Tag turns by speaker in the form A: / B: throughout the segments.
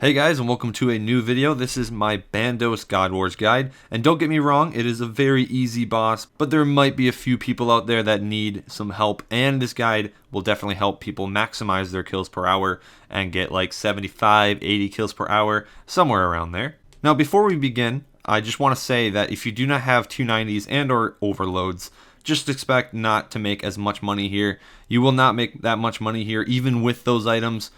A: Hey guys, and welcome to a new video. This is my Bandos God Wars guide, and don't get me wrong, it is a very easy boss, but there might be a few people out there that need some help, and this guide will definitely help people maximize their kills per hour and get like 75, 80 kills per hour, somewhere around there. Now before we begin, I just want to say that if you do not have 290s and or overloads, just expect not to make as much money here. You will not make that much money here even with those items.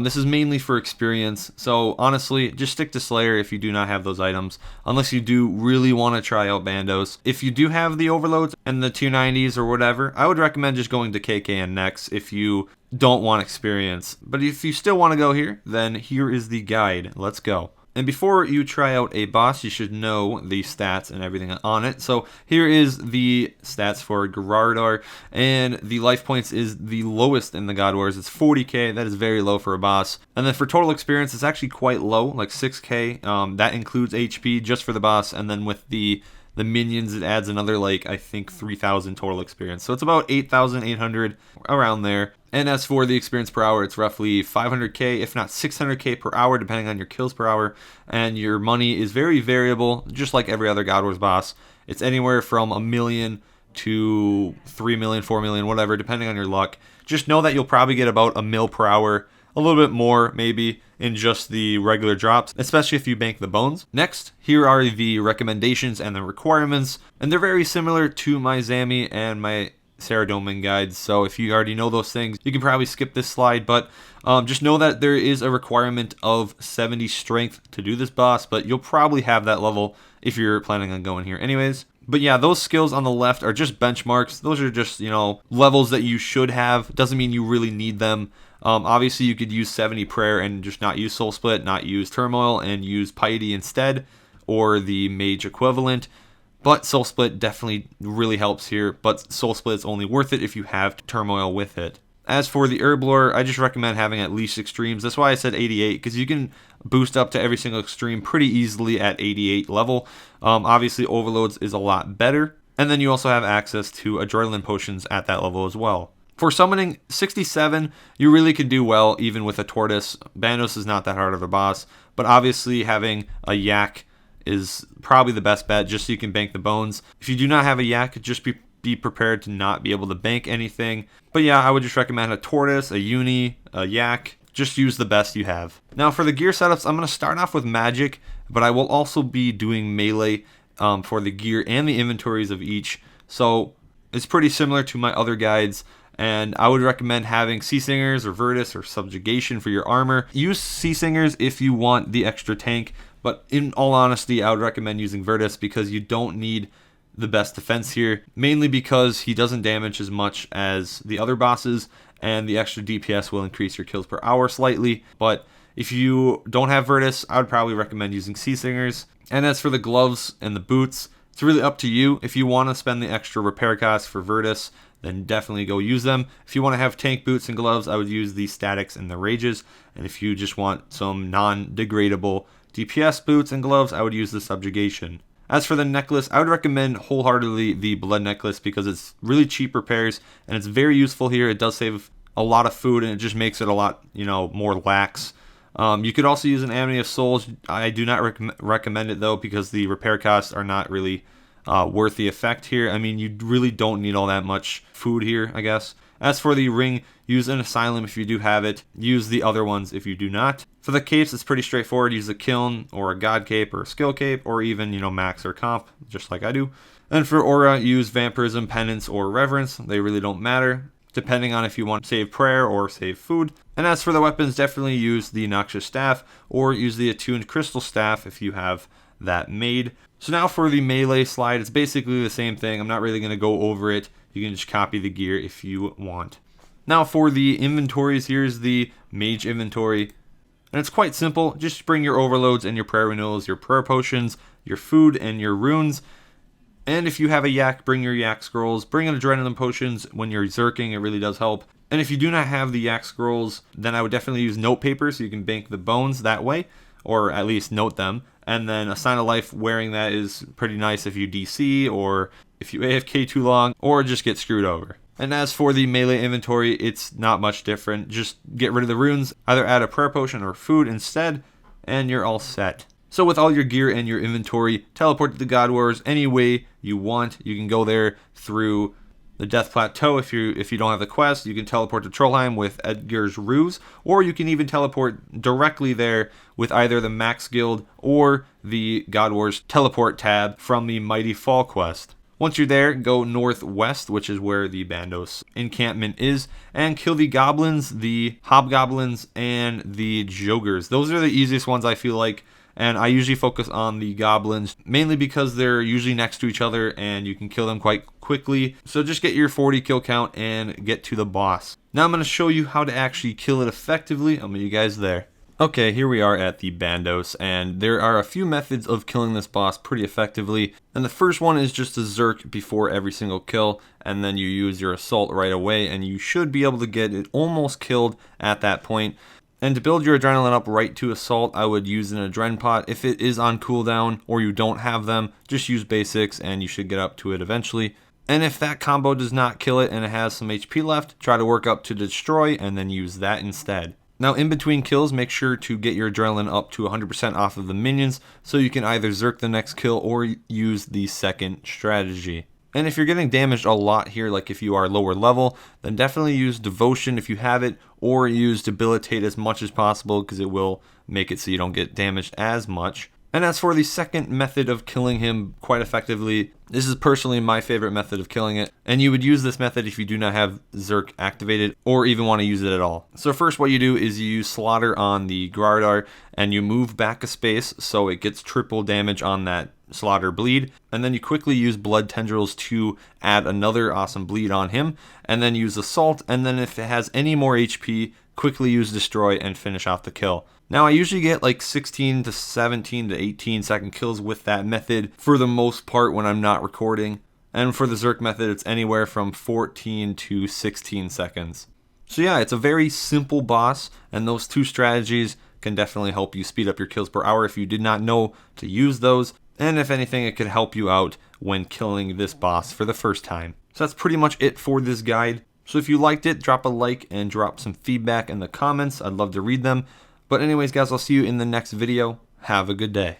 A: This is mainly for experience, so honestly, just stick to Slayer if you do not have those items, unless you do really want to try out Bandos. If you do have the overloads and the 290s or whatever, I would recommend just going to KK and next if you don't want experience. But if you still want to go here, then here is the guide. Let's go. And before you try out a boss, you should know the stats and everything on it. So here is the stats for Gerardar, and the life points is the lowest in the God Wars. It's 40k. That is very low for a boss. And then for total experience, it's actually quite low, like 6k. That includes HP just for the boss, and then with the minions, it adds another, like, I think 3,000 total experience. So it's about 8,800 around there. And as for the experience per hour, it's roughly 500k, if not 600k per hour, depending on your kills per hour. And your money is very variable, just like every other God Wars boss. It's anywhere from 1 million to 3 million, 4 million, whatever, depending on your luck. Just know that you'll probably get about 1 mil per hour, a little bit more maybe in just the regular drops, especially if you bank the bones. Next, here are the recommendations and the requirements, and they're very similar to my Zami and my Saradomin guides, so if you already know those things, you can probably skip this slide, but just know that there is a requirement of 70 strength to do this boss, but you'll probably have that level if you're planning on going here anyways. But yeah, those skills on the left are just benchmarks. Those are just, levels that you should have. Doesn't mean you really need them. Obviously, you could use 70 Prayer and just not use Soul Split, not use Turmoil, and use Piety instead, or the Mage equivalent. But Soul Split definitely really helps here, but Soul Split is only worth it if you have Turmoil with it. As for the Herb Lore, I just recommend having at least extremes. That's why I said 88, because you can boost up to every single extreme pretty easily at 88 level. Obviously, Overloads is a lot better. And then you also have access to Adrenaline Potions at that level as well. For summoning 67, you really could do well even with a Tortoise. Bandos is not that hard of a boss, but obviously having a Yak is probably the best bet, just so you can bank the bones. If you do not have a Yak, just be prepared to not be able to bank anything. But yeah, I would just recommend a Tortoise, a Uni, a Yak. Just use the best you have. Now for the gear setups, I'm going to start off with magic, but I will also be doing melee for the gear and the inventories of each. So it's pretty similar to my other guides. And I would recommend having Sea Singers or Virtus or Subjugation for your armor. Use Sea Singers if you want the extra tank, but in all honesty, I would recommend using Virtus because you don't need the best defense here, mainly because he doesn't damage as much as the other bosses, and the extra DPS will increase your kills per hour slightly. But if you don't have Virtus, I would probably recommend using Sea Singers. And as for the gloves and the boots, it's really up to you. If you want to spend the extra repair cost for Virtus, then definitely go use them. If you want to have tank boots and gloves, I would use the statics and the rages. And if you just want some non-degradable DPS boots and gloves, I would use the subjugation. As for the necklace, I would recommend wholeheartedly the blood necklace because it's really cheap repairs and it's very useful here. It does save a lot of food and it just makes it a lot, more lax. You could also use an Amity of Souls. I do not recommend it though because the repair costs are not really worth the effect here. I mean, you really don't need all that much food here, I guess. As for the ring, use an Asylum if you do have it. Use the other ones if you do not. For the capes, it's pretty straightforward. Use a Kiln or a God Cape or a Skill Cape or even, Max or Comp, just like I do. And for Aura, use Vampirism, Penance, or Reverence. They really don't matter, depending on if you want to save Prayer or save food. And as for the weapons, definitely use the Noxious Staff or use the Attuned Crystal Staff if you have that made. So now for the melee slide, it's basically the same thing. I'm not really going to go over it. You can just copy the gear if you want. Now for the inventories, here's the Mage Inventory. And it's quite simple. Just bring your overloads and your prayer renewals, your prayer potions, your food, and your runes. And if you have a Yak, bring your Yak scrolls. Bring in adrenaline potions when you're zerking. It really does help. And if you do not have the Yak scrolls, then I would definitely use note paper so you can bank the bones that way, or at least note them. And then a Sign of Life wearing that is pretty nice if you DC or if you AFK too long or just get screwed over. And as for the melee inventory, it's not much different. Just get rid of the runes, either add a prayer potion or food instead, and you're all set. So with all your gear and your inventory, teleport to the God Wars any way you want. You can go there through the Death Plateau. If you don't have the quest, you can teleport to Trollheim with Edgar's Ruse, or you can even teleport directly there with either the Max Guild or the God Wars teleport tab from the Mighty Fall quest. Once you're there, go northwest, which is where the Bandos encampment is, and kill the goblins, the hobgoblins, and the jogers. Those are the easiest ones, I feel like. And I usually focus on the goblins, mainly because they're usually next to each other and you can kill them quite quickly. So just get your 40 kill count and get to the boss. Now I'm going to show you how to actually kill it effectively. I'll meet you guys there. Okay, here we are at the Bandos, and there are a few methods of killing this boss pretty effectively. And the first one is just to Zerk before every single kill, and then you use your assault right away, and you should be able to get it almost killed at that point. And to build your adrenaline up right to assault, I would use an adren pot. If it is on cooldown or you don't have them, just use basics and you should get up to it eventually. And if that combo does not kill it and it has some HP left, try to work up to destroy and then use that instead. Now in between kills, make sure to get your adrenaline up to 100% off of the minions so you can either Zerk the next kill or use the second strategy. And if you're getting damaged a lot here, like if you are lower level, then definitely use Devotion if you have it, or use Debilitate as much as possible because it will make it so you don't get damaged as much. And as for the second method of killing him quite effectively, this is personally my favorite method of killing it. And you would use this method if you do not have Zerk activated or even want to use it at all. So first what you do is you use Slaughter on the Grardar and you move back a space so it gets triple damage on that Slaughter bleed, and then you quickly use Blood Tendrils to add another awesome bleed on him, and then use Assault, and then if it has any more HP, quickly use Destroy and finish off the kill. Now I usually get like 16 to 17 to 18 second kills with that method for the most part when I'm not recording, and for the Zerk method it's anywhere from 14 to 16 seconds. So yeah, it's a very simple boss, and those two strategies can definitely help you speed up your kills per hour if you did not know to use those. And if anything, it could help you out when killing this boss for the first time. So that's pretty much it for this guide. So if you liked it, drop a like and drop some feedback in the comments. I'd love to read them. But anyways, guys, I'll see you in the next video. Have a good day.